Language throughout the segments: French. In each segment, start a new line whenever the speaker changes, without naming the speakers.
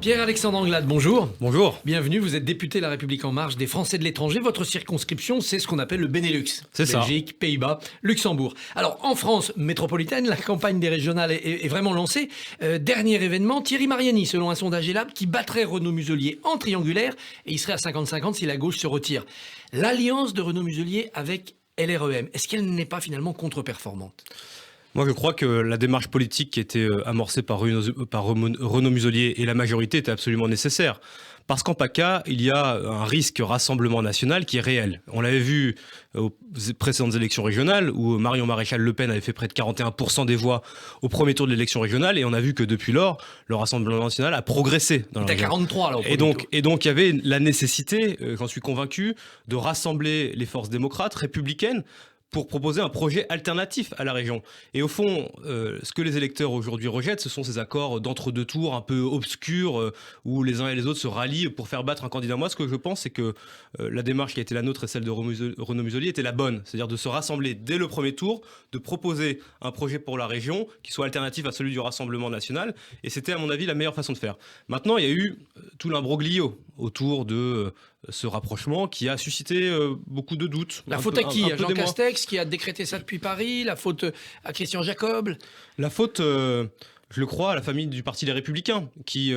Pierre-Alexandre Anglade, bonjour.
Bonjour.
Bienvenue, vous êtes député La République En Marche des Français de l'étranger. Votre circonscription, c'est ce qu'on appelle le Benelux.
C'est ça.
Belgique, Pays-Bas, Luxembourg. Alors, en France métropolitaine, la campagne des régionales est vraiment lancée. Dernier événement, Thierry Mariani, selon un sondage Elab, qui battrait Renaud Muselier en triangulaire, et il serait à 50-50 si la gauche se retire. L'alliance de Renaud Muselier avec LREM, est-ce qu'elle n'est pas finalement contre-performante ?
Moi, je crois que la démarche politique qui était amorcée par Renaud Muselier et la majorité était absolument nécessaire. Parce qu'en PACA, il y a un risque rassemblement national qui est réel. On l'avait vu aux précédentes élections régionales où Marion Maréchal Le Pen avait fait près de 41% des voix au premier tour de l'élection régionale et on a vu que depuis lors, le Rassemblement national a progressé dans la région.
43 là au premier tour.
Et donc il y avait la nécessité, j'en suis convaincu, de rassembler les forces démocrates, républicaines, pour proposer un projet alternatif à la région. Et au fond, ce que les électeurs aujourd'hui rejettent, ce sont ces accords d'entre-deux tours un peu obscurs où les uns et les autres se rallient pour faire battre un candidat. Moi, ce que je pense, c'est que la démarche qui a été la nôtre et celle de Renaud Muselier était la bonne. C'est-à-dire de se rassembler dès le premier tour, de proposer un projet pour la région qui soit alternatif à celui du Rassemblement national. Et c'était, à mon avis, la meilleure façon de faire. Maintenant, il y a eu tout l'imbroglio autour de ce rapprochement qui a suscité beaucoup de doutes.
La faute à qui ? À Jean Castex qui a décrété ça depuis Paris ? La faute à Christian Jacob ?
La faute, je le crois, à la famille du Parti des Républicains qui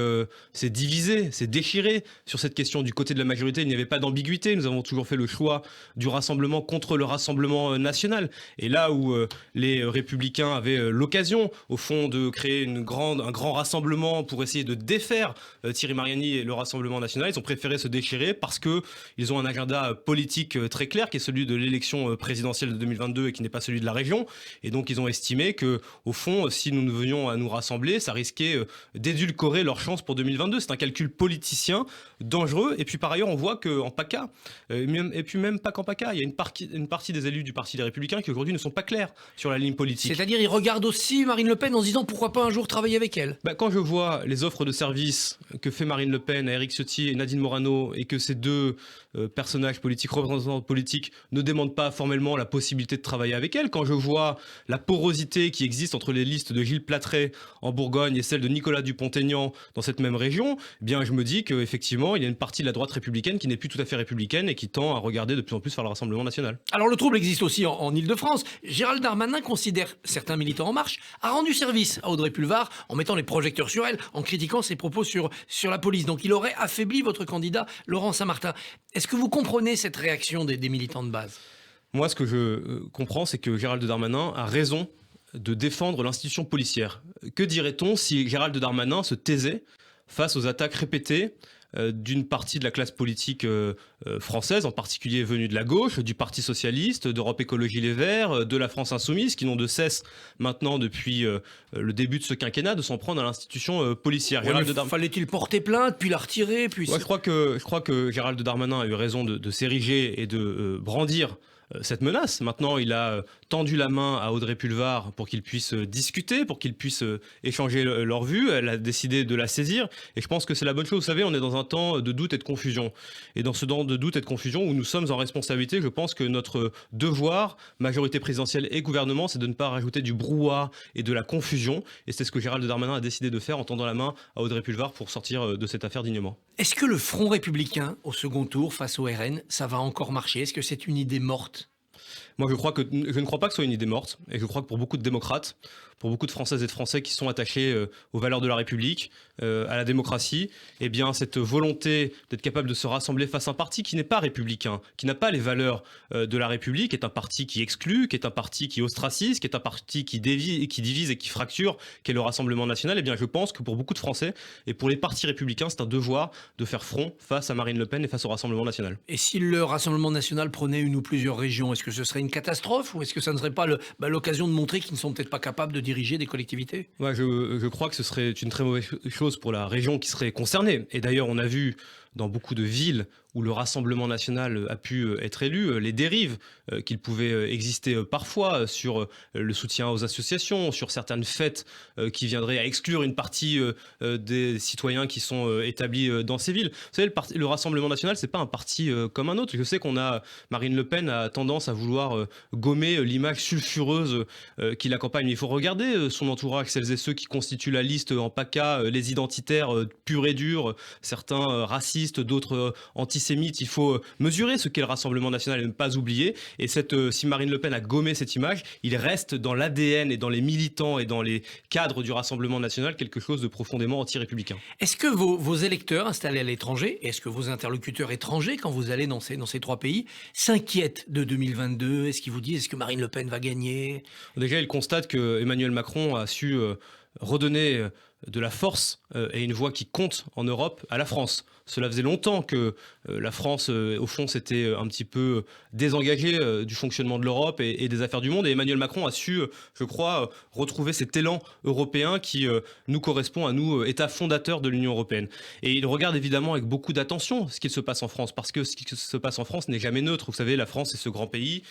s'est divisée, s'est déchirée sur cette question. Du côté de la majorité, il n'y avait pas d'ambiguïté. Nous avons toujours fait le choix du rassemblement contre le Rassemblement national. Et là où les Républicains avaient l'occasion, au fond, de créer un grand rassemblement pour essayer de défaire Thierry Mariani et le Rassemblement national, ils ont préféré se déchirer parce qu'ils ont un agenda politique très clair qui est celui de l'élection présidentielle de 2022 et qui n'est pas celui de la région. Et donc, ils ont estimé que, au fond, si nous venions à nous rassembler, ça risquait d'édulcorer leurs chances pour 2022. C'est un calcul politicien dangereux. Et puis par ailleurs, on voit qu'en PACA, et puis même pas qu'en PACA, il y a une partie des élus du Parti des Républicains qui aujourd'hui ne sont pas clairs sur la ligne politique.
C'est-à-dire, ils regardent aussi Marine Le Pen en se disant pourquoi pas un jour travailler avec elle.
Quand je vois les offres de services que fait Marine Le Pen à Éric Ciotti et Nadine Morano et que ces deux personnages politiques, représentants politiques, ne demandent pas formellement la possibilité de travailler avec elle, quand je vois la porosité qui existe entre les listes de Gilles Plattret en Bourgogne et celle de Nicolas Dupont-Aignan dans cette même région, eh bien je me dis qu'effectivement il y a une partie de la droite républicaine qui n'est plus tout à fait républicaine et qui tend à regarder de plus en plus vers le Rassemblement national.
Alors le trouble existe aussi en Ile-de-France. Gérald Darmanin considère certains militants En Marche a rendu service à Audrey Pulvar en mettant les projecteurs sur elle, en critiquant ses propos sur la police. Donc il aurait affaibli votre candidat Laurent Saint-Martin. Est-ce que vous comprenez cette réaction des militants de base ?
Moi, ce que je comprends, c'est que Gérald Darmanin a raison de défendre l'institution policière. Que dirait-on si Gérald Darmanin se taisait face aux attaques répétées d'une partie de la classe politique française, en particulier venue de la gauche, du Parti socialiste, d'Europe Écologie Les Verts, de la France insoumise, qui n'ont de cesse maintenant depuis le début de ce quinquennat de s'en prendre à l'institution policière.
Fallait-il porter plainte, puis la retirer
je crois que Gérald Darmanin a eu raison de s'ériger et de brandir cette menace. Maintenant, il a tendu la main à Audrey Pulvar pour qu'ils puissent discuter, pour qu'ils puissent échanger leurs vues. Elle a décidé de la saisir et je pense que c'est la bonne chose. Vous savez, on est dans un temps de doute et de confusion. Et dans ce temps de doute et de confusion où nous sommes en responsabilité, je pense que notre devoir, majorité présidentielle et gouvernement, c'est de ne pas rajouter du brouhaha et de la confusion. Et c'est ce que Gérald Darmanin a décidé de faire en tendant la main à Audrey Pulvar pour sortir de cette affaire dignement.
Est-ce que le Front républicain, au second tour, face au RN, ça va encore marcher ? Est-ce que c'est une idée morte ?
Moi, je ne crois pas que ce soit une idée morte. Et je crois que pour beaucoup de démocrates, pour beaucoup de Françaises et de Français qui sont attachés aux valeurs de la République, à la démocratie, eh bien, cette volonté d'être capable de se rassembler face à un parti qui n'est pas républicain, qui n'a pas les valeurs de la République, est un parti qui exclut, qui est un parti qui ostracise, qui est un parti qui divise et qui fracture, qui est le Rassemblement national, eh bien, je pense que pour beaucoup de Français et pour les partis républicains, c'est un devoir de faire front face à Marine Le Pen et face au Rassemblement national.
Et si le Rassemblement national prenait une ou plusieurs régions, est-ce que ce serait une catastrophe ou est-ce que ça ne serait pas l'occasion de montrer qu'ils ne sont peut-être pas capables de diriger des collectivités ?
Ouais, je crois que ce serait une très mauvaise chose pour la région qui serait concernée. Et d'ailleurs, on a vu dans beaucoup de villes où le Rassemblement national a pu être élu, les dérives qu'il pouvait exister parfois sur le soutien aux associations, sur certaines fêtes qui viendraient à exclure une partie des citoyens qui sont établis dans ces villes. Vous savez, le Rassemblement national, c'est pas un parti comme un autre. Je sais Marine Le Pen a tendance à vouloir gommer l'image sulfureuse qui l'accompagne. Il faut regarder son entourage, celles et ceux qui constituent la liste en PACA, les identitaires purs et durs, certains racistes, d'autres antisémites. Il faut mesurer ce qu'est le Rassemblement national et ne pas oublier. Et si Marine Le Pen a gommé cette image, il reste dans l'ADN et dans les militants et dans les cadres du Rassemblement national quelque chose de profondément anti-républicain.
Est-ce que vos électeurs installés à l'étranger, est-ce que vos interlocuteurs étrangers, quand vous allez dans ces trois pays, s'inquiètent de 2022? Est-ce qu'ils vous disent, est-ce que Marine Le Pen va gagner?
Déjà, ils constatent que Emmanuel Macron a su redonner de la force et une voix qui compte en Europe à la France. Cela faisait longtemps que la France, au fond, s'était un petit peu désengagée du fonctionnement de l'Europe et des affaires du monde. Et Emmanuel Macron a su, je crois, retrouver cet élan européen qui nous correspond à nous, États fondateurs de l'Union européenne. Et il regarde évidemment avec beaucoup d'attention ce qui se passe en France, parce que ce qui se passe en France n'est jamais neutre. Vous savez, la France est ce grand pays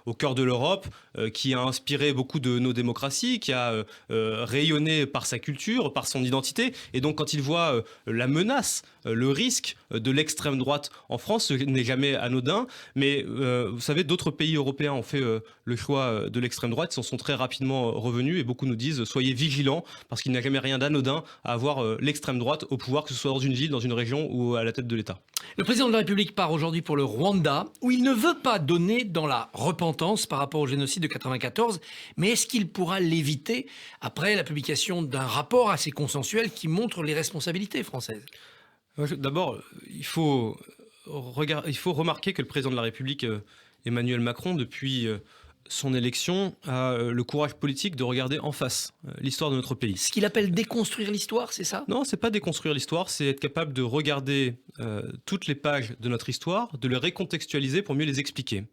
au cœur de l'Europe qui a inspiré beaucoup de nos démocraties, qui a rayonné par sa culture, par son identité. Et donc, quand il voit la menace, le risque de l'extrême droite en France, ce n'est jamais anodin, mais vous savez, d'autres pays européens ont fait le choix de l'extrême droite, ils en sont très rapidement revenus et beaucoup nous disent soyez vigilants parce qu'il n'y a jamais rien d'anodin à avoir l'extrême droite au pouvoir, que ce soit dans une ville, dans une région ou à la tête de l'État.
Le président de la République part aujourd'hui pour le Rwanda, où il ne veut pas donner dans la repentance par rapport au génocide de 1994, mais est-ce qu'il pourra l'éviter après la publication d'un rapport assez consensuel qui montre les responsabilités françaises?
D'abord, il faut remarquer que le président de la République, Emmanuel Macron, depuis son élection, a le courage politique de regarder en face l'histoire de notre pays.
Ce qu'il appelle déconstruire l'histoire, c'est ça?
Non, c'est pas déconstruire l'histoire, c'est être capable de regarder toutes les pages de notre histoire, de les recontextualiser pour mieux les expliquer.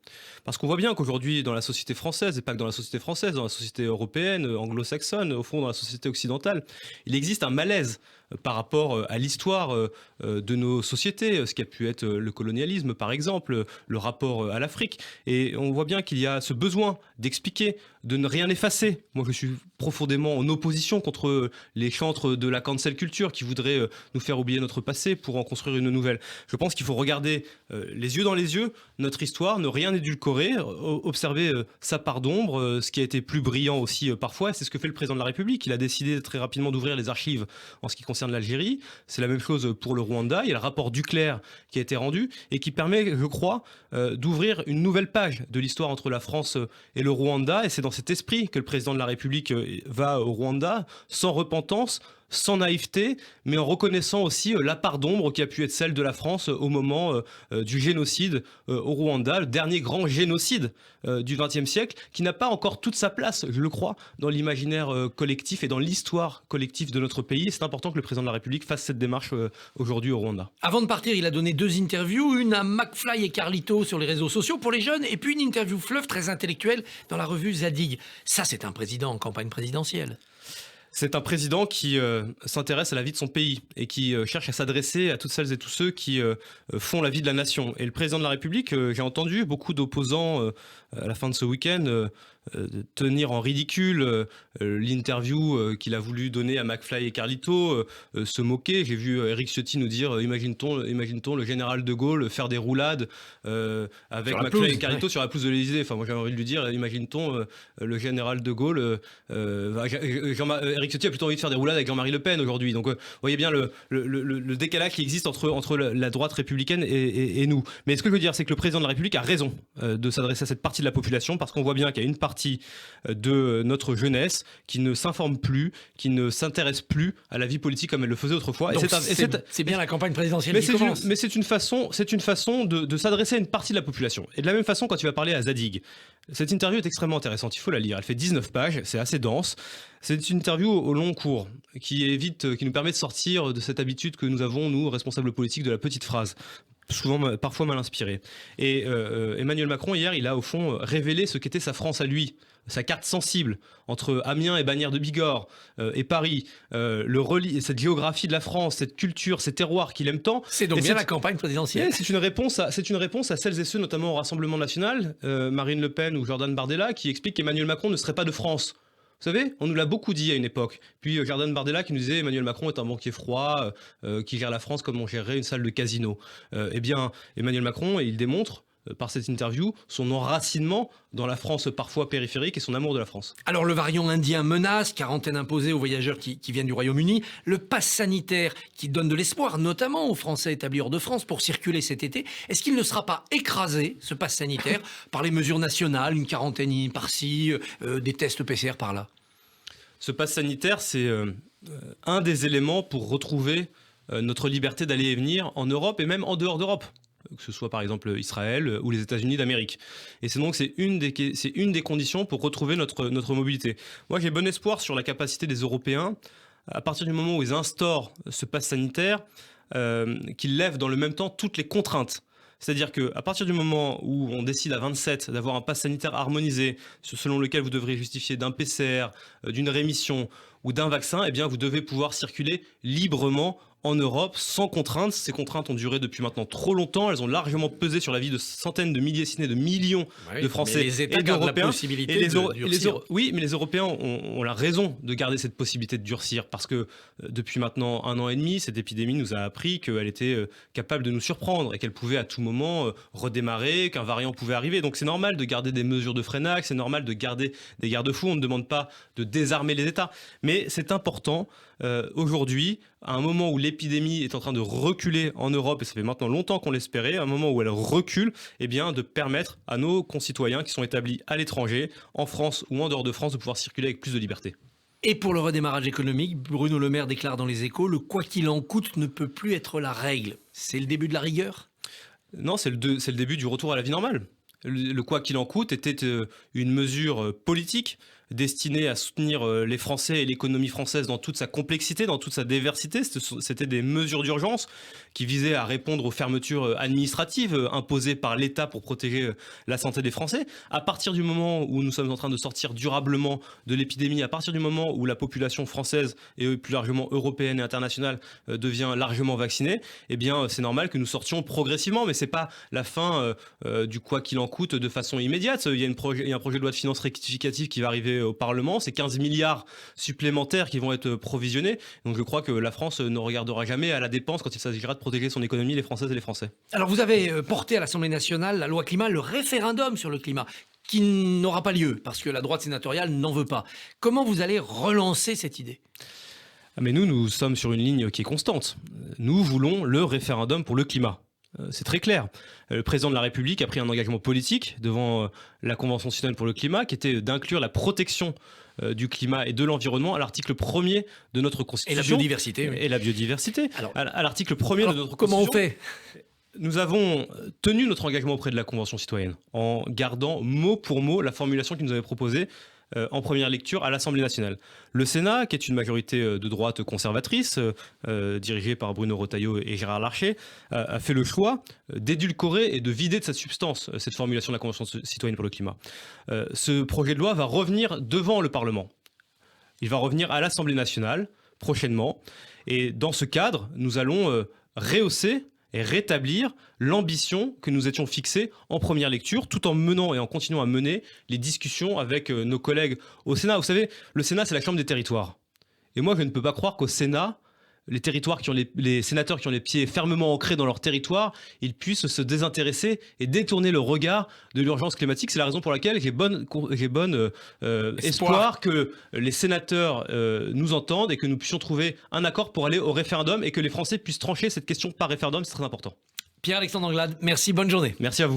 Parce qu'on voit bien qu'aujourd'hui, dans la société française, et pas que dans la société française, dans la société européenne, anglo-saxonne, au fond dans la société occidentale, il existe un malaise par rapport à l'histoire de nos sociétés, ce qui a pu être le colonialisme par exemple, le rapport à l'Afrique. Et on voit bien qu'il y a ce besoin d'expliquer, de ne rien effacer. Moi je suis profondément en opposition contre les chantres de la cancel culture qui voudraient nous faire oublier notre passé pour en construire une nouvelle. Je pense qu'il faut regarder les yeux dans les yeux notre histoire, ne rien édulcorer, observer sa part d'ombre, ce qui a été plus brillant aussi parfois. C'est ce que fait le président de la République. Il a décidé très rapidement d'ouvrir les archives en ce qui concerne l'Algérie. C'est la même chose pour le Rwanda. Il y a le rapport Duclerc qui a été rendu et qui permet, je crois, d'ouvrir une nouvelle page de l'histoire entre la France et le Rwanda. Et c'est dans cet esprit que le président de la République va au Rwanda, sans repentance, sans naïveté, mais en reconnaissant aussi la part d'ombre qui a pu être celle de la France au moment du génocide au Rwanda, le dernier grand génocide du XXe siècle, qui n'a pas encore toute sa place, je le crois, dans l'imaginaire collectif et dans l'histoire collective de notre pays. C'est important que le président de la République fasse cette démarche aujourd'hui au Rwanda.
Avant de partir, il a donné 2 interviews, une à McFly et Carlito sur les réseaux sociaux pour les jeunes, et puis une interview fleuve très intellectuelle dans la revue Zadig. Ça, c'est un président en campagne présidentielle.
C'est un président qui s'intéresse à la vie de son pays et qui cherche à s'adresser à toutes celles et tous ceux qui font la vie de la nation. Et le président de la République, j'ai entendu beaucoup d'opposants à la fin de ce week-end tenir en ridicule l'interview qu'il a voulu donner à McFly et Carlito, se moquer. J'ai vu Éric Ciotti nous dire imagine-t-on le général de Gaulle faire des roulades avec McFly et Carlito sur la pelouse de l'Élysée. Enfin, moi j'ai envie de lui dire imagine-t-on le général de Gaulle. Éric Ciotti a plutôt envie de faire des roulades avec Jean-Marie Le Pen aujourd'hui. Donc vous voyez bien le décalage qui existe entre la droite républicaine et nous. Mais ce que je veux dire, c'est que le président de la République a raison de s'adresser à cette partie de la population, parce qu'on voit bien qu'il y a une partie de notre jeunesse qui ne s'informe plus, qui ne s'intéresse plus à la vie politique comme elle le faisait autrefois.
Donc c'est bien la campagne présidentielle qui commence.
Mais c'est une façon de s'adresser à une partie de la population. Et de la même façon, quand tu vas parler à Zadig, cette interview est extrêmement intéressante, il faut la lire. Elle fait 19 pages, c'est assez dense. C'est une interview au long cours qui nous permet de sortir de cette habitude que nous avons, nous, responsables politiques, de la petite phrase. souvent, parfois mal inspiré. Et Emmanuel Macron, hier, il a au fond révélé ce qu'était sa France à lui, sa carte sensible entre Amiens et Bagnères de Bigorre et Paris, cette géographie de la France, cette culture, ces terroirs qu'il aime tant.
C'est donc bien la campagne présidentielle.
C'est une réponse à celles et ceux, notamment au Rassemblement national, Marine Le Pen ou Jordan Bardella, qui expliquent qu'Emmanuel Macron ne serait pas de France. Vous savez, on nous l'a beaucoup dit à une époque. Puis Jordan Bardella qui nous disait Emmanuel Macron est un banquier froid qui gère la France comme on gérerait une salle de casino. Eh bien, Emmanuel Macron, il démontre par cette interview son enracinement dans la France parfois périphérique et son amour de la France.
Alors le variant indien menace, quarantaine imposée aux voyageurs qui viennent du Royaume-Uni, le pass sanitaire qui donne de l'espoir, notamment aux Français établis hors de France pour circuler cet été. Est-ce qu'il ne sera pas écrasé, ce pass sanitaire, par les mesures nationales, une quarantaine par-ci, des tests PCR par-là?
Ce pass sanitaire, c'est un des éléments pour retrouver notre liberté d'aller et venir en Europe et même en dehors d'Europe, que ce soit par exemple Israël ou les États-Unis d'Amérique. Et c'est une des conditions pour retrouver notre mobilité. Moi, j'ai bon espoir sur la capacité des Européens, à partir du moment où ils instaurent ce pass sanitaire, qu'ils lèvent dans le même temps toutes les contraintes. C'est-à-dire qu'à partir du moment où on décide à 27 d'avoir un pass sanitaire harmonisé, selon lequel vous devrez justifier d'un PCR, d'une rémission ou d'un vaccin, eh bien vous devez pouvoir circuler librement en Europe sans contraintes. Ces contraintes ont duré depuis maintenant trop longtemps. Elles ont largement pesé sur la vie de centaines de milliers, sinon de millions de Français
les États
et d'Européens. Oui, mais les Européens ont la raison de garder cette possibilité de durcir parce que depuis maintenant 1 an et demi, cette épidémie nous a appris qu'elle était capable de nous surprendre et qu'elle pouvait à tout moment redémarrer, qu'un variant pouvait arriver. Donc c'est normal de garder des mesures de freinage, c'est normal de garder des garde-fous. On ne demande pas de désarmer les États. Mais c'est important aujourd'hui, à un moment où l'épidémie est en train de reculer en Europe, et ça fait maintenant longtemps qu'on l'espérait, à un moment où elle recule, eh bien, de permettre à nos concitoyens qui sont établis à l'étranger, en France ou en dehors de France, de pouvoir circuler avec plus de liberté.
Et pour le redémarrage économique, Bruno Le Maire déclare dans Les Échos, le quoi qu'il en coûte ne peut plus être la règle. C'est le début de la rigueur ?
Non, c'est le début du retour à la vie normale. Le quoi qu'il en coûte était une mesure politique destinée à soutenir les Français et l'économie française dans toute sa complexité, dans toute sa diversité. C'était des mesures d'urgence qui visaient à répondre aux fermetures administratives imposées par l'État pour protéger la santé des Français. À partir du moment où nous sommes en train de sortir durablement de l'épidémie, à partir du moment où la population française et plus largement européenne et internationale devient largement vaccinée, eh bien c'est normal que nous sortions progressivement, mais c'est pas la fin du quoi qu'il en coûte de façon immédiate. Il y a un projet de loi de finances rectificative qui va arriver au Parlement, c'est 15 milliards supplémentaires qui vont être provisionnés. Donc je crois que la France ne regardera jamais à la dépense quand il s'agira de protéger son économie, les Françaises et les Français.
Alors vous avez porté à l'Assemblée nationale la loi climat, le référendum sur le climat, qui n'aura pas lieu parce que la droite sénatoriale n'en veut pas. Comment vous allez relancer cette idée ?
Mais nous sommes sur une ligne qui est constante. Nous voulons le référendum pour le climat. C'est très clair. Le président de la République a pris un engagement politique devant la Convention citoyenne pour le climat qui était d'inclure la protection du climat et de l'environnement à l'article 1er de notre Constitution.
Et la biodiversité. Oui.
Et la biodiversité. Alors, à l'article 1er de notre Constitution.
Comment on fait ?
Nous avons tenu notre engagement auprès de la Convention citoyenne en gardant mot pour mot la formulation qu'il nous avait proposée en première lecture à l'Assemblée nationale. Le Sénat, qui est une majorité de droite conservatrice, dirigée par Bruno Retailleau et Gérard Larcher, a fait le choix d'édulcorer et de vider de sa substance cette formulation de la Convention citoyenne pour le climat. Ce projet de loi va revenir devant le Parlement. Il va revenir à l'Assemblée nationale prochainement. Et dans ce cadre, nous allons rehausser et rétablir l'ambition que nous étions fixée en première lecture, tout en menant et en continuant à mener les discussions avec nos collègues au Sénat. Vous savez, le Sénat, c'est la chambre des territoires. Et moi, je ne peux pas croire qu'au Sénat, les sénateurs qui ont les pieds fermement ancrés dans leur territoire, ils puissent se désintéresser et détourner le regard de l'urgence climatique. C'est la raison pour laquelle j'ai bon espoir que les sénateurs nous entendent et que nous puissions trouver un accord pour aller au référendum et que les Français puissent trancher cette question par référendum. C'est très important.
Pierre-Alexandre Anglade, merci, bonne journée.
Merci à vous.